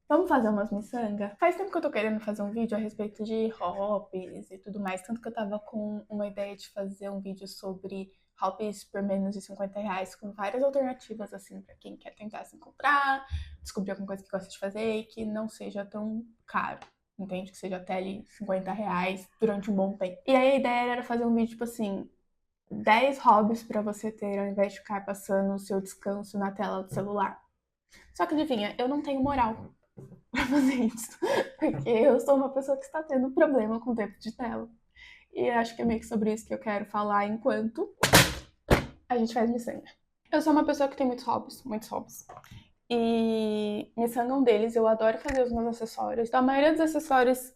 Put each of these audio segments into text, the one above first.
Vamos fazer umas miçanga? Faz tempo que eu tô querendo fazer um vídeo a respeito de hobbies e tudo mais, tanto que eu tava com uma ideia de fazer um vídeo sobre hobbies por menos de R$ 50, com várias alternativas, assim, pra quem quer tentar se encontrar, descobrir alguma coisa que gosta de fazer e que não seja tão caro, entende? Que seja até ali R$ 50 durante um bom tempo. E aí a ideia era fazer um vídeo, tipo assim, 10 hobbies pra você ter ao invés de ficar passando o seu descanso na tela do celular. Só que adivinha, eu não tenho moral pra fazer isso. Porque eu sou uma pessoa que está tendo problema com o tempo de tela. E acho que é meio que sobre isso que eu quero falar enquanto a gente faz miçanga. Eu sou uma pessoa que tem muitos hobbies, muitos hobbies. E miçanga é um deles, eu adoro fazer os meus acessórios. Então, a maioria dos acessórios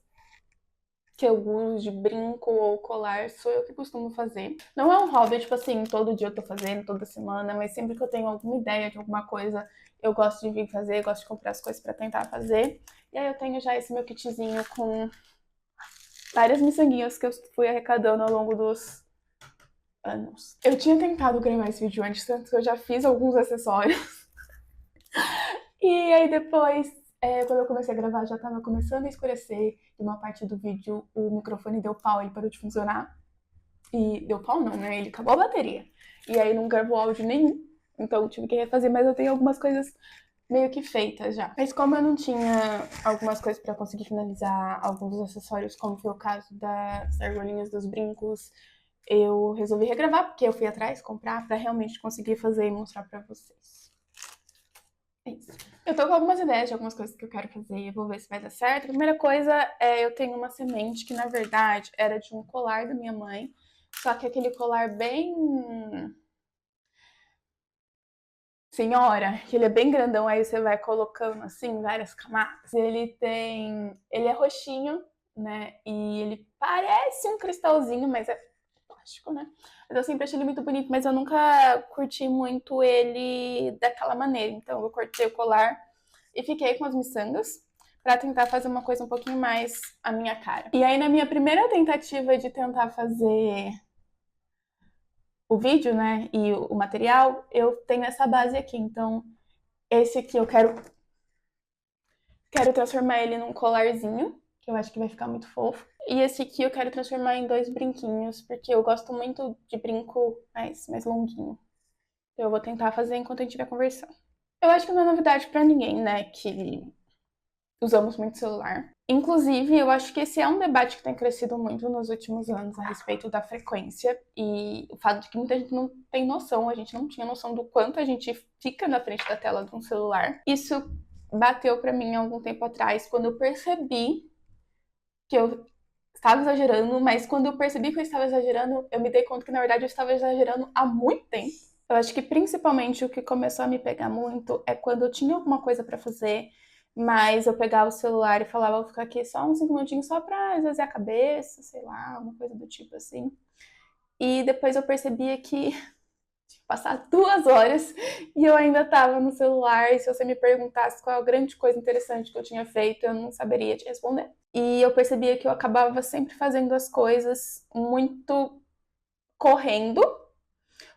que eu uso de brinco ou colar sou eu que costumo fazer. Não é um hobby, tipo assim, todo dia eu tô fazendo, toda semana, mas sempre que eu tenho alguma ideia de alguma coisa, eu gosto de vir fazer, gosto de comprar as coisas pra tentar fazer. E aí eu tenho já esse meu kitzinho com várias miçanguinhas que eu fui arrecadando ao longo dos anos. Eu tinha tentado gravar esse vídeo antes, tanto que eu já fiz alguns acessórios. E aí depois, quando eu comecei a gravar, já tava começando a escurecer. E uma parte do vídeo, o microfone deu pau, ele parou de funcionar. E deu pau não, né? Ele acabou a bateria. E aí não gravou áudio nenhum. Então eu tive que refazer, mas eu tenho algumas coisas meio que feitas já. Mas como eu não tinha algumas coisas pra conseguir finalizar alguns dos acessórios, como foi o caso das argolinhas dos brincos, eu resolvi regravar, porque eu fui atrás comprar pra realmente conseguir fazer e mostrar pra vocês. É isso. Eu tô com algumas ideias de algumas coisas que eu quero fazer, vou ver se vai dar certo. A primeira coisa é eu tenho uma semente que na verdade era de um colar da minha mãe, só que aquele colar bem senhora, que ele é bem grandão, aí você vai colocando assim várias camadas. Ele é roxinho, né? E ele parece um cristalzinho, mas é plástico, né? Mas eu sempre achei ele muito bonito, mas eu nunca curti muito ele daquela maneira. Então eu cortei o colar e fiquei com as miçangas para tentar fazer uma coisa um pouquinho mais a minha cara. E aí na minha primeira tentativa de tentar fazer o vídeo, né, e o material, eu tenho essa base aqui. Então, esse aqui eu quero transformar ele num colarzinho, que eu acho que vai ficar muito fofo. E esse aqui eu quero transformar em dois brinquinhos, porque eu gosto muito de brinco mais longuinho. Então, eu vou tentar fazer enquanto a gente estiver conversando. Eu acho que não é novidade pra ninguém, né, que usamos muito celular. Inclusive, eu acho que esse é um debate que tem crescido muito nos últimos anos a respeito da frequência e o fato de que muita gente não tem noção, a gente não tinha noção do quanto a gente fica na frente da tela de um celular. Isso bateu pra mim há algum tempo atrás, quando eu percebi que eu estava exagerando, mas quando eu percebi que eu estava exagerando, eu me dei conta que na verdade eu estava exagerando há muito tempo. Eu acho que principalmente o que começou a me pegar muito é quando eu tinha alguma coisa pra fazer, mas eu pegava o celular e falava, vou ficar aqui só uns 5 minutinhos só pra esvaziar a cabeça, sei lá, uma coisa do tipo assim. E depois eu percebia que tinha passado 2 horas e eu ainda tava no celular. E se você me perguntasse qual é a grande coisa interessante que eu tinha feito, eu não saberia te responder. E eu percebia que eu acabava sempre fazendo as coisas muito correndo,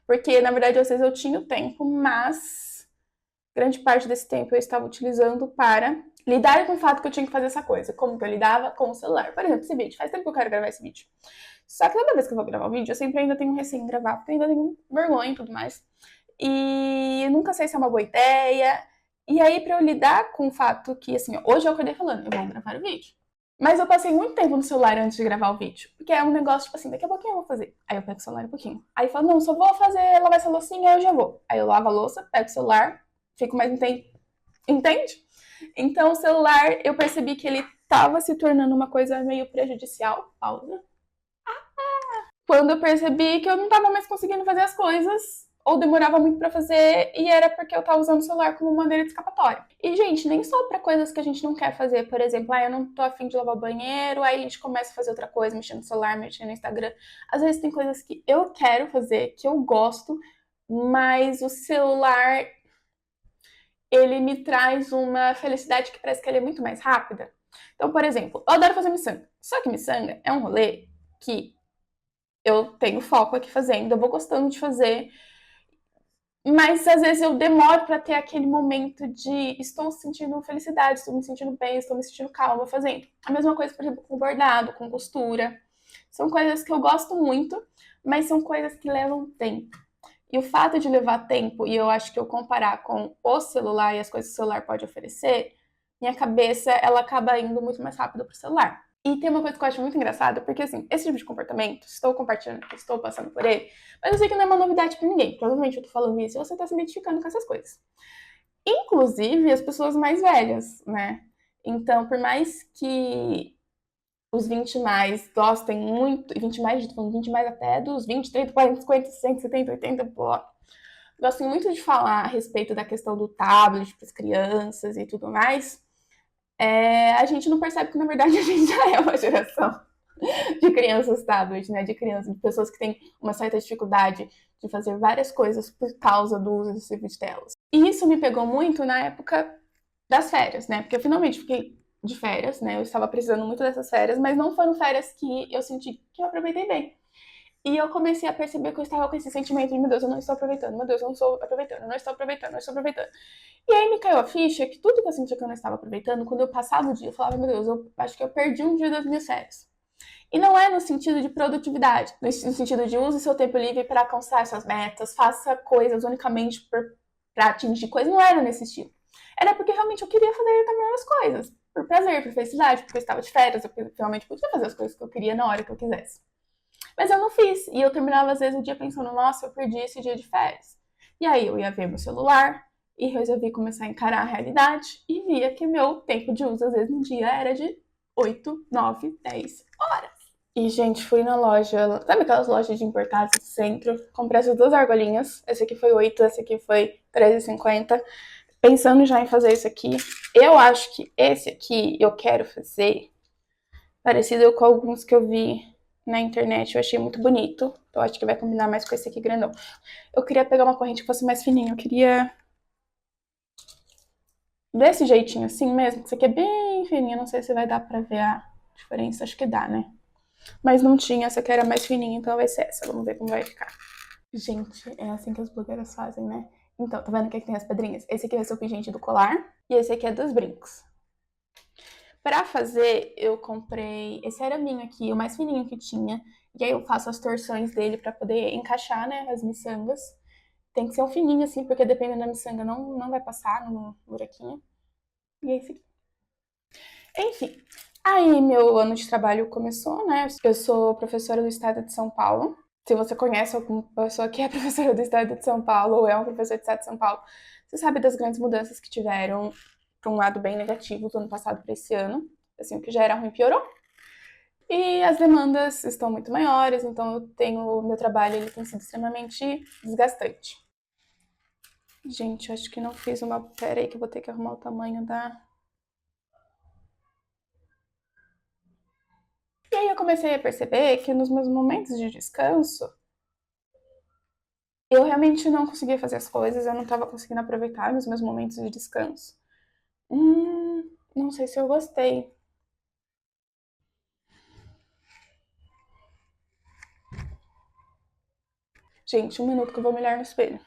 porque na verdade às vezes eu tinha o tempo, mas grande parte desse tempo eu estava utilizando para lidar com o fato que eu tinha que fazer essa coisa. Como que eu lidava com o celular? Por exemplo, esse vídeo. Faz tempo que eu quero gravar esse vídeo. Só que toda vez que eu vou gravar um vídeo, eu sempre ainda tenho um receio em gravar, porque eu ainda tenho vergonha e tudo mais. E eu nunca sei se é uma boa ideia. E aí, pra eu lidar com o fato que, assim, hoje eu acordei falando, eu vou gravar o vídeo. Mas eu passei muito tempo no celular antes de gravar o vídeo. Porque é um negócio, tipo assim, daqui a pouquinho eu vou fazer. Aí eu pego o celular um pouquinho. Aí eu falo, não, só vou fazer, lavar essa loucinha, aí eu já vou. Aí eu lavo a louça, pego o celular, fico mais um tempo. Entende? Então o celular, eu percebi que ele tava se tornando uma coisa meio prejudicial. Pausa. Quando eu percebi que eu não tava mais conseguindo fazer as coisas, ou demorava muito pra fazer, e era porque eu tava usando o celular como maneira de escapatória. E, gente, nem só pra coisas que a gente não quer fazer, por exemplo, eu não tô afim de lavar o banheiro, aí a gente começa a fazer outra coisa, mexendo no celular, mexendo no Instagram. Às vezes tem coisas que eu quero fazer, que eu gosto, mas o celular, ele me traz uma felicidade que parece que ele é muito mais rápida. Então, por exemplo, eu adoro fazer miçanga. Só que miçanga é um rolê que eu tenho foco aqui fazendo, eu vou gostando de fazer. Mas às vezes eu demoro para ter aquele momento de estou sentindo felicidade, estou me sentindo bem, estou me sentindo calma fazendo. A mesma coisa, por exemplo, com bordado, com costura. São coisas que eu gosto muito, mas são coisas que levam tempo. E o fato de levar tempo, e eu acho que eu comparar com o celular e as coisas que o celular pode oferecer, minha cabeça ela acaba indo muito mais rápido pro celular. E tem uma coisa que eu acho muito engraçada, porque assim, esse tipo de comportamento, estou compartilhando, estou passando por ele, mas eu sei que não é uma novidade pra ninguém. Provavelmente eu tô falando isso e você tá se identificando com essas coisas. Inclusive as pessoas mais velhas, né? Então, por mais que os 20 mais gostem muito, 20 mais, falando 20 mais até dos 20, 30, 40, 50, 60, 70, 80, blá, gostem muito de falar a respeito da questão do tablet para as crianças e tudo mais, a gente não percebe que, na verdade, a gente já é uma geração de crianças tablet, né? De crianças, de pessoas que têm uma certa dificuldade de fazer várias coisas por causa do uso excessivo de telas. E isso me pegou muito na época das férias, né? Porque eu finalmente fiquei de férias, né? Eu estava precisando muito dessas férias, mas não foram férias que eu senti que eu aproveitei bem. E eu comecei a perceber que eu estava com esse sentimento de, meu Deus, eu não estou aproveitando, meu Deus, eu não estou aproveitando, eu não estou aproveitando, eu não estou aproveitando. E aí me caiu a ficha que tudo que eu sentia que eu não estava aproveitando, quando eu passava o dia, eu falava, meu Deus, eu acho que eu perdi um dia das minhas férias. E não é no sentido de produtividade, no sentido de use seu tempo livre para alcançar suas metas, faça coisas unicamente para atingir coisas, não era nesse estilo. Era porque realmente eu queria fazer determinadas coisas, por prazer, por felicidade, porque eu estava de férias, eu realmente podia fazer as coisas que eu queria na hora que eu quisesse. Mas eu não fiz. E eu terminava, às vezes, o dia pensando, nossa, eu perdi esse dia de férias. E aí eu ia ver meu celular e resolvi começar a encarar a realidade e via que meu tempo de uso, às vezes, no dia era de 8, 9, 10 horas. E, gente, fui na loja, sabe aquelas lojas de importados do centro? Comprei essas duas argolinhas. Esse aqui foi 8, esse aqui foi 13,50. Pensando já em fazer esse aqui. Eu acho que esse aqui eu quero fazer parecido com alguns que eu vi na internet, eu achei muito bonito. Eu acho que vai combinar mais com esse aqui grandão. Eu queria pegar uma corrente que fosse mais fininha. Eu queria desse jeitinho, assim mesmo. Esse aqui é bem fininho. Não sei se vai dar pra ver a diferença. Acho que dá, né? Mas não tinha. Essa aqui era mais fininha, então vai ser essa. Vamos ver como vai ficar. Gente, é assim que as blogueiras fazem, né? Então, tá vendo que aqui tem as pedrinhas? Esse aqui vai ser o pingente do colar. E esse aqui é dos brincos. Pra fazer, eu comprei esse araminho aqui, o mais fininho que tinha. E aí eu faço as torções dele pra poder encaixar, né, as miçangas. Tem que ser um fininho assim, porque dependendo da miçanga não vai passar no buraquinho. E é isso aqui. Enfim, aí meu ano de trabalho começou, né? Eu sou professora do estado de São Paulo. Se você conhece alguma pessoa que é professora do estado de São Paulo ou é um professor do estado de São Paulo, você sabe das grandes mudanças que tiveram para um lado bem negativo do ano passado para esse ano. Assim, o que já era ruim piorou. E as demandas estão muito maiores, então eu tenho meu trabalho ele tem sido extremamente desgastante. Gente, eu acho que não fiz uma. Pera aí que eu vou ter que arrumar o tamanho da. E aí eu comecei a perceber que nos meus momentos de descanso, eu realmente não conseguia fazer as coisas, eu não estava conseguindo aproveitar os meus momentos de descanso. Não sei se eu gostei. Gente, um minuto que eu vou me olhar no espelho.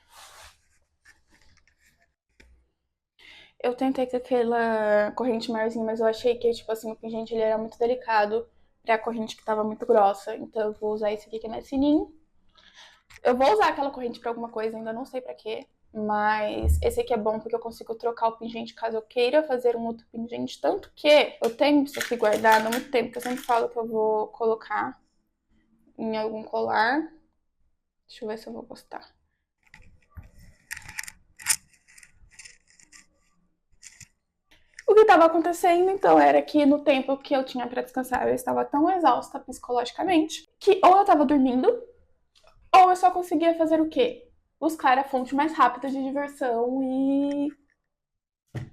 Eu tentei com aquela corrente maiorzinha, mas eu achei que, tipo assim, o pingente ele era muito delicado pra corrente que tava muito grossa. Então eu vou usar esse aqui que é mais fininho. Eu vou usar aquela corrente pra alguma coisa, ainda não sei pra quê. Mas esse aqui é bom porque eu consigo trocar o pingente caso eu queira fazer um outro pingente. Tanto que eu tenho isso aqui guardado há muito tempo, que eu sempre falo que eu vou colocar em algum colar. Deixa eu ver se eu vou gostar. O que estava acontecendo, então, era que no tempo que eu tinha para descansar, eu estava tão exausta psicologicamente que ou eu estava dormindo, ou eu só conseguia fazer o quê? Buscar a fonte mais rápida de diversão e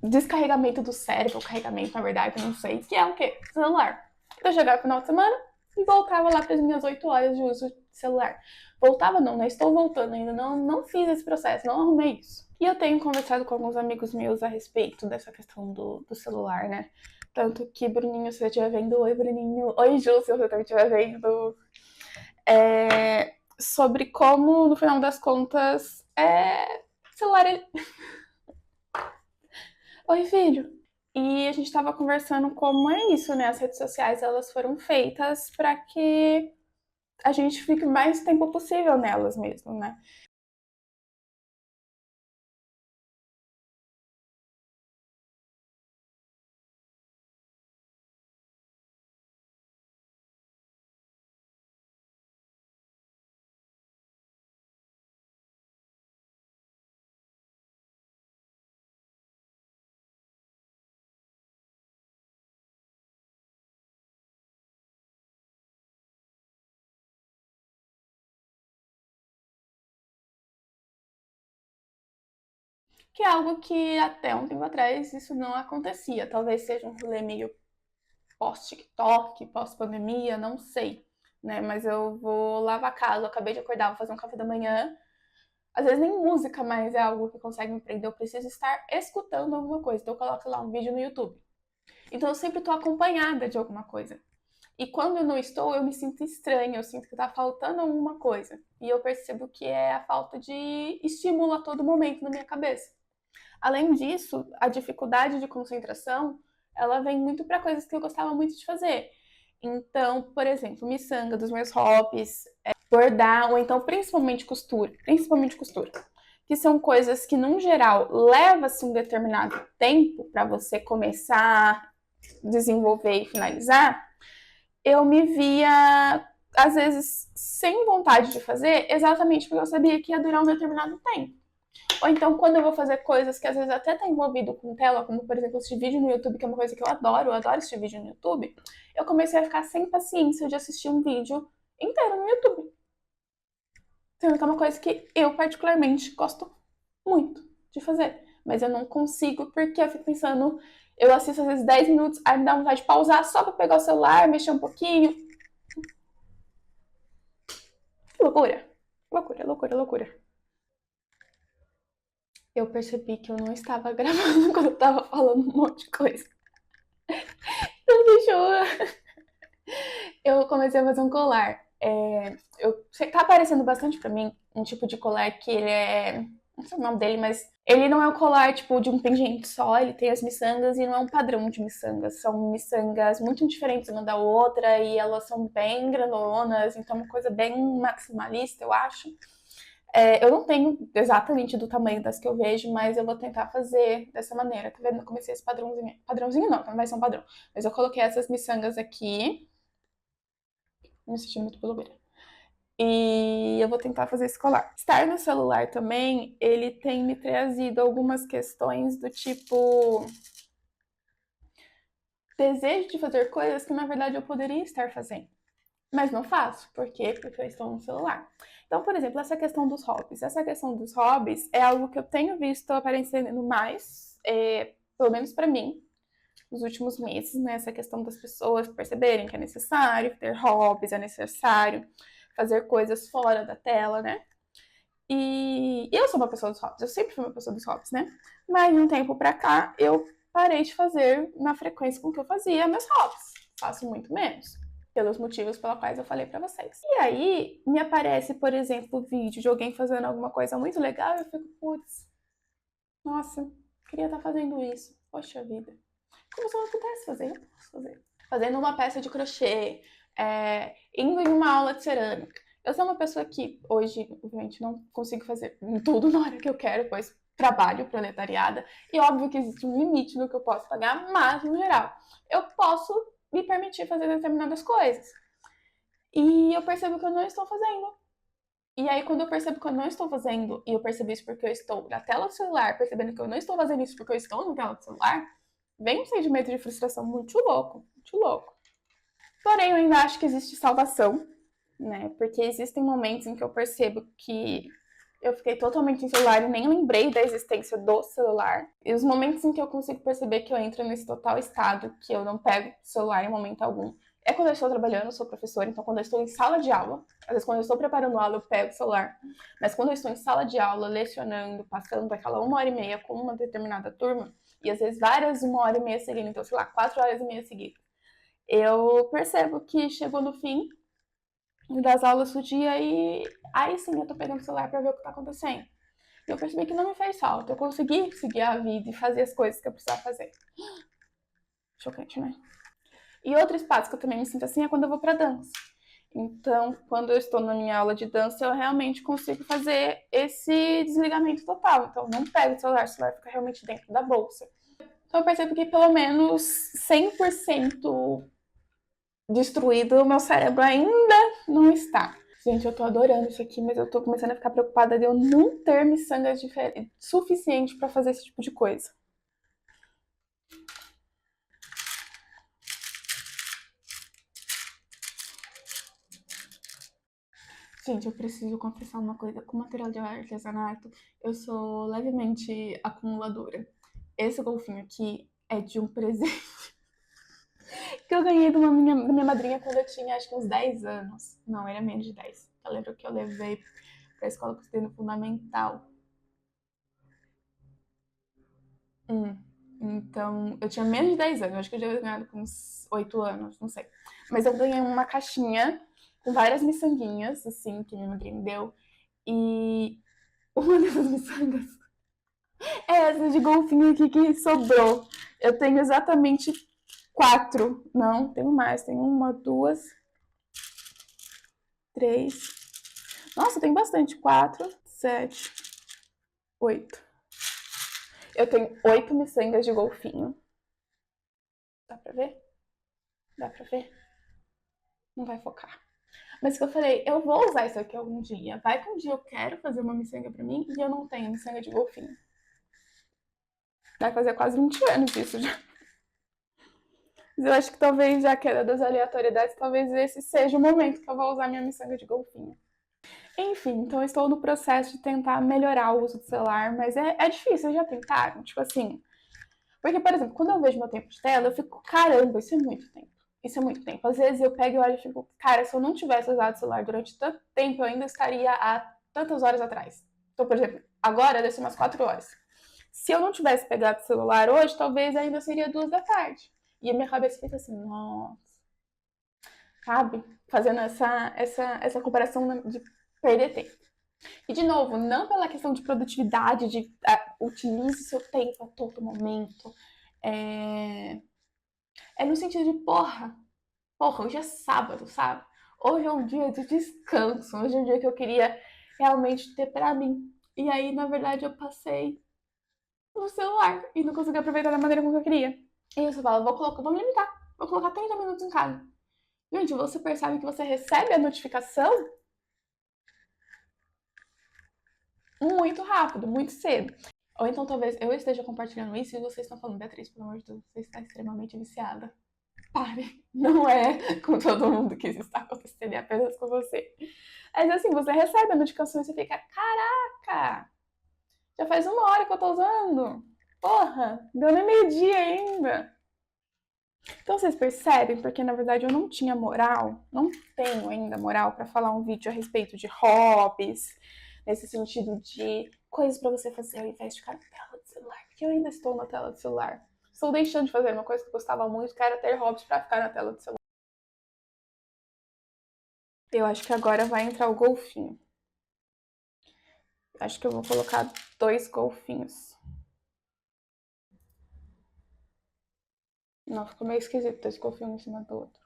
descarregamento do cérebro, carregamento, na verdade, eu não sei, que é o quê? Celular. Eu chegava no final de semana e voltava lá para as minhas 8 horas de uso de celular. Voltava não, né? Estou voltando ainda, não fiz esse processo, não arrumei isso. E eu tenho conversado com alguns amigos meus a respeito dessa questão do celular, né? Tanto que, Bruninho, se você estiver vendo, oi, Bruninho. Oi, Ju, se você também estiver vendo. Sobre como, no final das contas, celular ele... Oi, filho. E a gente tava conversando como é isso, né? As redes sociais, elas foram feitas para que a gente fique o mais tempo possível nelas mesmo, né? Que é algo que até um tempo atrás isso não acontecia. Talvez seja um rolê meio pós-TikTok, pós-pandemia, não sei, né? Mas eu vou lavar a casa, eu acabei de acordar, vou fazer um café da manhã. Às vezes nem música mais é algo que consegue me prender, eu preciso estar escutando alguma coisa. Então eu coloco lá um vídeo no YouTube. Então eu sempre estou acompanhada de alguma coisa. E quando eu não estou, eu me sinto estranha, eu sinto que está faltando alguma coisa. E eu percebo que é a falta de estímulo a todo momento na minha cabeça. Além disso, a dificuldade de concentração, ela vem muito para coisas que eu gostava muito de fazer. Então, por exemplo, miçanga dos meus hobbies, bordar, ou então principalmente costura, que são coisas que, num geral, leva-se um determinado tempo para você começar, desenvolver e finalizar, eu me via, às vezes, sem vontade de fazer, exatamente porque eu sabia que ia durar um determinado tempo. Ou então, quando eu vou fazer coisas que às vezes até tá envolvido com tela, como por exemplo assistir vídeo no YouTube, que é uma coisa que eu adoro assistir vídeo no YouTube, eu comecei a ficar sem paciência de assistir um vídeo inteiro no YouTube. Sendo que é uma coisa que eu particularmente gosto muito de fazer. Mas eu não consigo porque eu fico pensando, eu assisto às vezes 10 minutos, aí me dá vontade de pausar só pra pegar o celular, mexer um pouquinho. Que loucura. Loucura, loucura, loucura. Eu percebi que eu não estava gravando quando eu tava falando um monte de coisa. Então deixa eu comecei a fazer um colar. Tá aparecendo bastante pra mim um tipo de colar que ele é. Não sei o nome dele, mas ele não é um colar tipo de um pingente só, ele tem as miçangas e não é um padrão de miçangas. São miçangas muito diferentes uma da outra e elas são bem grandonas, então é uma coisa bem maximalista, eu acho. Eu não tenho exatamente do tamanho das que eu vejo, mas eu vou tentar fazer dessa maneira. Tá vendo? Eu comecei esse padrãozinho. Padrãozinho não vai ser um padrão. Mas eu coloquei essas miçangas aqui. Não me senti muito blogueira. E eu vou tentar fazer esse colar. Estar no celular também, ele tem me trazido algumas questões do tipo desejo de fazer coisas que na verdade eu poderia estar fazendo. Mas não faço. Por quê? Porque eu estou no celular. Então, por exemplo, essa questão dos hobbies. Essa questão dos hobbies é algo que eu tenho visto aparecendo mais, pelo menos para mim, nos últimos meses, né? Essa questão das pessoas perceberem que é necessário ter hobbies, é necessário fazer coisas fora da tela, né? E eu sou uma pessoa dos hobbies, eu sempre fui uma pessoa dos hobbies, né? Mas de um tempo pra cá, eu parei de fazer na frequência com que eu fazia meus hobbies. Faço muito menos. Pelos motivos pelos quais eu falei pra vocês. E aí, me aparece, por exemplo, vídeo de alguém fazendo alguma coisa muito legal e eu fico, putz, nossa, queria estar fazendo isso. Poxa vida. Como se eu não pudesse fazer, eu posso fazer. Fazendo uma peça de crochê, indo em uma aula de cerâmica. Eu sou uma pessoa que hoje, obviamente, não consigo fazer tudo na hora que eu quero, pois trabalho proletariada. E óbvio que existe um limite no que eu posso pagar, mas, no geral, eu posso me permitir fazer determinadas coisas. E eu percebo que eu não estou fazendo. E aí, quando eu percebo que eu não estou fazendo, e eu percebo isso porque eu estou na tela do celular, percebendo que eu não estou fazendo isso porque eu estou na tela do celular, vem um sentimento de frustração muito louco, muito louco. Porém, eu ainda acho que existe salvação, né? Porque existem momentos em que eu percebo que eu fiquei totalmente em celular e nem lembrei da existência do celular. E os momentos em que eu consigo perceber que eu entro nesse total estado, que eu não pego o celular em momento algum, é quando eu estou trabalhando, eu sou professora, então quando eu estou em sala de aula, às vezes quando eu estou preparando aula eu pego o celular, mas quando eu estou em sala de aula, lecionando, passando aquela 1h30 com uma determinada turma, e às vezes várias 1h30 seguidas, então sei lá, 4h30 seguidas, eu percebo que chegou no fim das aulas do dia e aí sim eu tô pegando o celular pra ver o que tá acontecendo. E eu percebi que não me fez falta. Eu consegui seguir a vida e fazer as coisas que eu precisava fazer. Chocante, né? E outro espaço que eu também me sinto assim é quando eu vou pra dança. Então, quando eu estou na minha aula de dança, eu realmente consigo fazer esse desligamento total. Então, eu não pego o celular fica realmente dentro da bolsa. Então, eu percebo que pelo menos 100% destruído o meu cérebro ainda não está. Gente, eu tô adorando isso aqui, mas eu tô começando a ficar preocupada de eu não ter miçangas suficiente pra fazer esse tipo de coisa. Gente, eu preciso confessar uma coisa. Com material de artesanato, eu sou levemente acumuladora. Esse golfinho aqui é de um presente que eu ganhei da minha madrinha quando eu tinha acho que uns 10 anos. Não, era menos de 10. Eu lembro que eu levei pra escola que eu estudei no fundamental. Hum. Então, eu tinha menos de 10 anos. Acho que eu já tinha ganhado com uns 8 anos, não sei. Mas eu ganhei uma caixinha com várias miçanguinhas, assim, que minha madrinha me deu. E uma dessas miçangas é essa de golfinho aqui que sobrou. Eu tenho exatamente 4. Não, tenho mais. Tenho uma, duas, três. Nossa, tem bastante. 4, 7, 8. Eu tenho 8 miçangas de golfinho. Dá pra ver? Dá pra ver? Não vai focar. Mas que eu falei, eu vou usar isso aqui algum dia. Vai que um dia eu quero fazer uma miçanga pra mim e eu não tenho miçanga de golfinho. Vai fazer quase 20 anos isso já. Mas eu acho que talvez, já que era das aleatoriedades, talvez esse seja o momento que eu vou usar minha miçanga de golfinho. Enfim, então eu estou no processo de tentar melhorar o uso do celular, mas é difícil, vocês já tentaram? Tipo assim, porque, por exemplo, quando eu vejo meu tempo de tela, eu fico, caramba, isso é muito tempo. Isso é muito tempo. Às vezes eu pego e olho e fico, cara, se eu não tivesse usado o celular durante tanto tempo, eu ainda estaria há tantas horas atrás. Então, por exemplo, agora deve ser umas 4 horas. Se eu não tivesse pegado o celular hoje, talvez ainda seria 2 da tarde. E a minha cabeça fica assim, nossa, sabe? Fazendo essa comparação de perder tempo. E, de novo, não pela questão de produtividade, de utilize seu tempo a todo momento. É no sentido de, porra, hoje é sábado, sabe? Hoje é um dia de descanso. Hoje é um dia que eu queria realmente ter pra mim. E aí, na verdade, eu passei no celular e não consegui aproveitar da maneira como eu queria. E aí você fala, vou me limitar. Vou colocar 30 minutos em casa. Gente, você percebe que você recebe a notificação muito rápido, muito cedo. Ou então talvez eu esteja compartilhando isso e vocês estão falando, Beatriz, pelo amor de Deus, você está extremamente viciada. Pare, não é com todo mundo que isso está acontecendo, é apenas com você. Mas assim, você recebe a notificação e você fica, caraca, já faz 1 hora que eu tô usando. Porra, deu nem meio-dia ainda. Então vocês percebem, porque na verdade eu não tinha moral, não tenho ainda moral para falar um vídeo a respeito de hobbies, nesse sentido de coisas para você fazer ao invés de ficar na tela do celular, porque eu ainda estou na tela do celular. Estou deixando de fazer uma coisa que eu gostava muito, que era ter hobbies para ficar na tela do celular. Eu acho que agora vai entrar o golfinho. Acho que eu vou colocar 2 golfinhos. Não, ficou meio esquisito 2 golfinhos em cima do outro.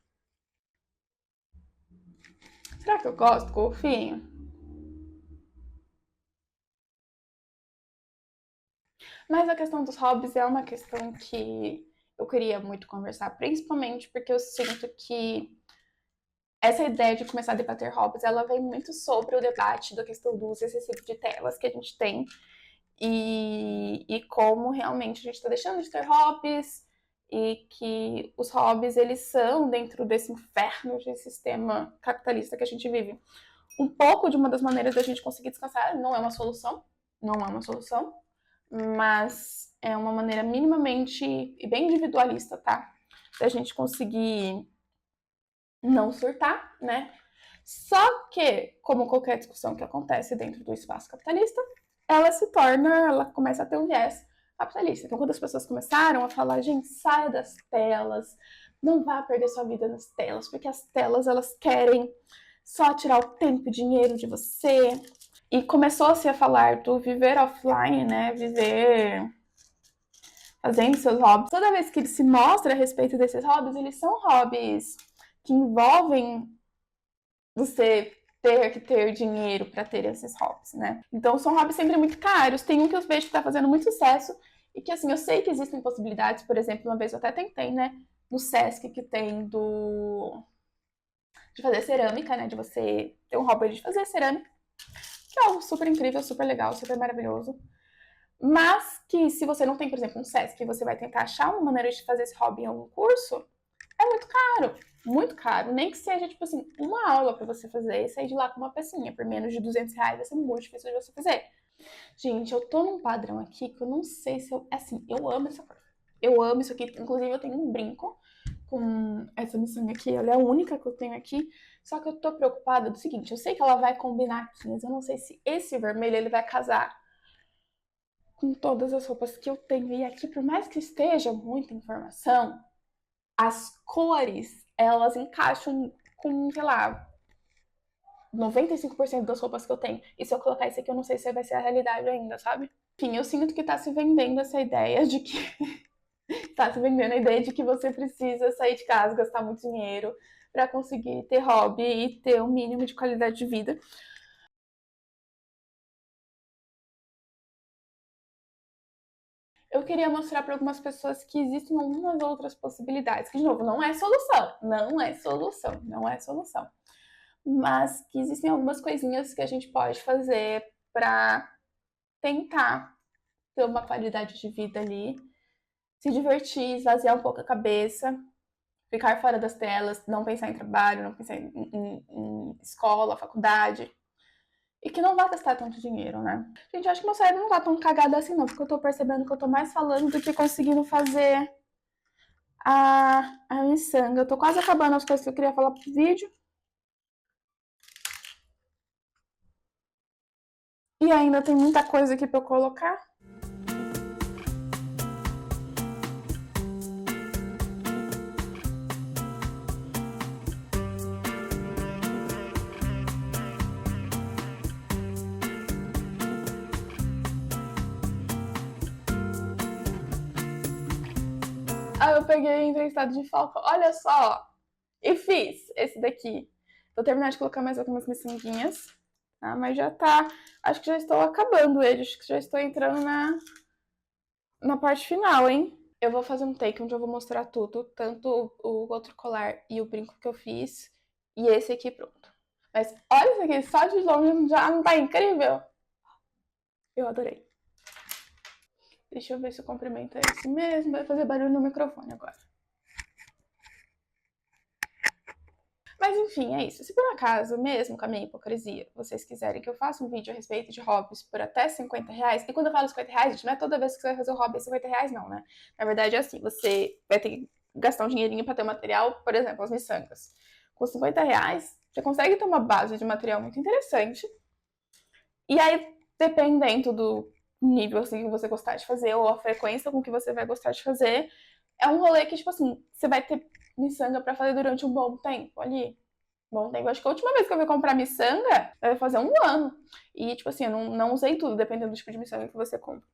Será que eu gosto do golfinho? Mas a questão dos hobbies é uma questão que eu queria muito conversar, principalmente porque eu sinto que essa ideia de começar a debater hobbies, ela vem muito sobre o debate da questão do uso excessivo de telas que a gente tem e como realmente a gente está deixando de ter hobbies e que os hobbies, eles são dentro desse inferno de sistema capitalista que a gente vive. Um pouco de uma das maneiras da gente conseguir descansar, não é uma solução, não é uma solução, mas é uma maneira minimamente e bem individualista, tá? Da gente conseguir não surtar, né? Só que, como qualquer discussão que acontece dentro do espaço capitalista, ela começa a ter um viés capitalista. Então, quando as pessoas começaram a falar, gente, saia das telas, não vá perder sua vida nas telas, porque as telas, elas querem só tirar o tempo e dinheiro de você. E começou-se a falar do viver offline, né? Viver fazendo seus hobbies. Toda vez que ele se mostra a respeito desses hobbies, eles são hobbies que envolvem você ter que ter dinheiro para ter esses hobbies, né? Então são hobbies sempre muito caros. Tem um que eu vejo que tá fazendo muito sucesso e que, assim, eu sei que existem possibilidades. Por exemplo, uma vez eu até tentei, né? No Sesc, que tem de fazer cerâmica, né? De você ter um hobby de fazer cerâmica, que é algo super incrível, super legal, super maravilhoso. Mas que se você não tem, por exemplo, um Sesc, você vai tentar achar uma maneira de fazer esse hobby em algum curso, é muito caro. Muito caro. Nem que seja, tipo assim, uma aula pra você fazer e sair de lá com uma pecinha. Por menos de R$ 200 vai ser muito difícil de você fazer. Gente, eu tô num padrão aqui que eu não sei se eu... Assim, eu amo essa cor. Eu amo isso aqui. Inclusive, eu tenho um brinco com essa miçanga aqui. Ela é a única que eu tenho aqui. Só que eu tô preocupada do seguinte. Eu sei que ela vai combinar aqui, mas eu não sei se esse vermelho ele vai casar com todas as roupas que eu tenho. E aqui, por mais que esteja muita informação, as cores, elas encaixam com, sei lá, 95% das roupas que eu tenho. E se eu colocar isso aqui, eu não sei se vai ser a realidade ainda, sabe? Enfim, eu sinto que tá se vendendo essa ideia de que... tá se vendendo a ideia de que você precisa sair de casa, gastar muito dinheiro para conseguir ter hobby e ter um mínimo de qualidade de vida. Eu queria mostrar para algumas pessoas que existem algumas outras possibilidades. Que, de novo, não é solução. Não é solução. Não é solução. Mas que existem algumas coisinhas que a gente pode fazer para tentar ter uma qualidade de vida ali, se divertir, esvaziar um pouco a cabeça, ficar fora das telas, não pensar em trabalho, não pensar em escola, faculdade, e que não vai gastar tanto dinheiro, né? Gente, eu acho que meu cérebro não tá tão cagado assim não, porque eu tô percebendo que eu tô mais falando do que conseguindo fazer a miçanga. Eu tô quase acabando as coisas que eu queria falar pro vídeo. E ainda tem muita coisa aqui pra eu colocar. Aí eu peguei entrevistado de falca, olha só, e fiz esse daqui. Vou terminar de colocar mais algumas miçanguinhas, tá? Mas já tá, acho que já estou acabando ele, acho que já estou entrando na parte final, hein? Eu vou fazer um take onde eu vou mostrar tudo, tanto o outro colar e o brinco que eu fiz, e esse aqui pronto. Mas olha isso aqui, só de longe já não tá incrível? Eu adorei. Deixa eu ver se o comprimento é esse mesmo, vai fazer barulho no microfone agora. Mas enfim, é isso. Se por acaso, mesmo com a minha hipocrisia, vocês quiserem que eu faça um vídeo a respeito de hobbies por até R$ 50, e quando eu falo R$ 50, gente, não é toda vez que você vai fazer o hobby R$ 50, não, né? Na verdade é assim, você vai ter que gastar um dinheirinho para ter material, por exemplo, as miçangas. Com R$ 50, você consegue ter uma base de material muito interessante. E aí, dependendo do nível assim, que você gostar de fazer, ou a frequência com que você vai gostar de fazer, é um rolê que, tipo assim, você vai ter miçanga para fazer durante um bom tempo ali. Bom tempo. Acho que a última vez que eu fui comprar miçanga vai fazer um ano. E, tipo assim, eu não usei tudo, dependendo do tipo de miçanga que você compra.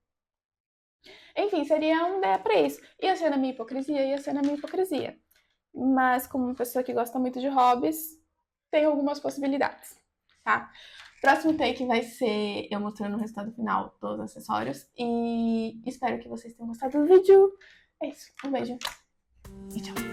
Enfim, seria uma ideia pra isso. Ia ser na minha hipocrisia, ia ser na minha hipocrisia. Mas, como uma pessoa que gosta muito de hobbies, tem algumas possibilidades, tá? Próximo take vai ser eu mostrando o resultado final dos acessórios. E espero que vocês tenham gostado do vídeo. É isso. Um beijo. E tchau.